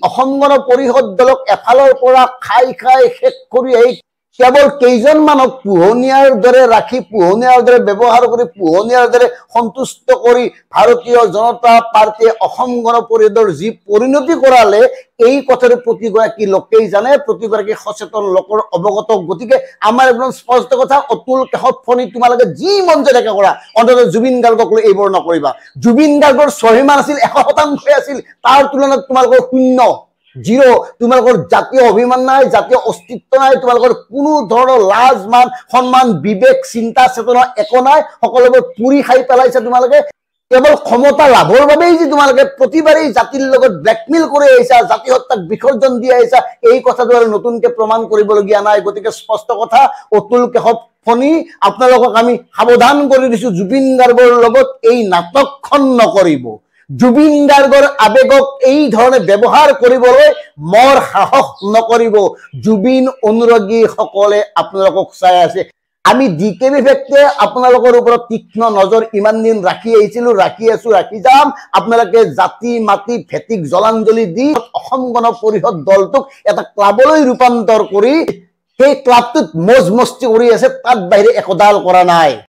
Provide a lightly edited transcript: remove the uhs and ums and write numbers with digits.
অসম গণ পৰিষদ দলক এফালৰ পৰা খাই খাই শেষ কৰি আহি কেৱল কেইজনমানক পোহনীয়াৰ দৰে ৰাখি পোহনীয়াৰ দৰে ব্যৱহাৰ কৰি পোহনীয়াৰ দৰে সন্তুষ্ট কৰি ভাৰতীয় জনতা পাৰ্টীয়ে অসম গণ পৰিষদৰ যি পৰিণতি কৰালে এই কথাৰ প্ৰতিগৰাকী লোকেই জানে, প্ৰতিগৰাকী সচেতন লোকৰ অৱগত। গতিকে আমাৰ একদম স্পষ্ট কথা, অতুল কেশৱ ফণী তোমালোকে যি মন যায় তাকে কৰা, অন্ততঃ জুবিন গাৰ্গক লৈ এইবোৰ নকৰিবা। জুবিন গাৰ্গৰ স্বাভিমান আছিল 100% আছিল, তাৰ তুলনাত তোমালোকৰ শূন্য, জিৰ'। তোমালোকৰ জাতীয় অভিমান নাই, জাতীয় অস্তিত্ব নাই, তোমালোকৰ কোনো ধৰণৰ লাজ মান সন্মান বিবেক চিন্তা চেতনা একো নাই, সকলোবোৰ পুৰি খাই পেলাইছে তোমালোকে। কেৱল ক্ষমতা লাভৰ বাবেই যে তোমালোকে প্ৰতিবাৰেই জাতিৰ লগত ব্লেকমেইল কৰি আহিছা, জাতি হত্যাক বিসৰ্জন দি আহিছা, এই কথাটো আৰু নতুনকে প্ৰমাণ কৰিবলগীয়া নাই। গতিকে স্পষ্ট কথা, অতুল কেশৱ ফণী আপোনালোকক আমি সাৱধান কৰি দিছো, জুবিন গাৰ্গৰ লগত এই নাটকখন নকৰিব। জুবিন গাৰ্গৰ আবেগক এই ধৰণে ব্যৱহাৰ কৰিবলৈ মোৰ সাহস নকৰিব। জুবিন অনুৰাগী সকলে আপোনালোকক চাই আছে। আমি ডিকেবি ফেক্টে আপোনালোকৰ ওপৰত তীক্ষ্ণ নজৰ ইমান দিন ৰাখি আহিছিলো, ৰাখি আছো, ৰাখি যাম। আপোনালোকে জাতি মাতি ভেটিক জলাঞ্জলি দি অসম গণ পৰিষদ দলটোক এটা ক্লাবলৈ ৰূপান্তৰ কৰি সেই ক্লাবটোত মজ মস্তি কৰি আছে, তাত বাহিৰে একোডাল কৰা নাই।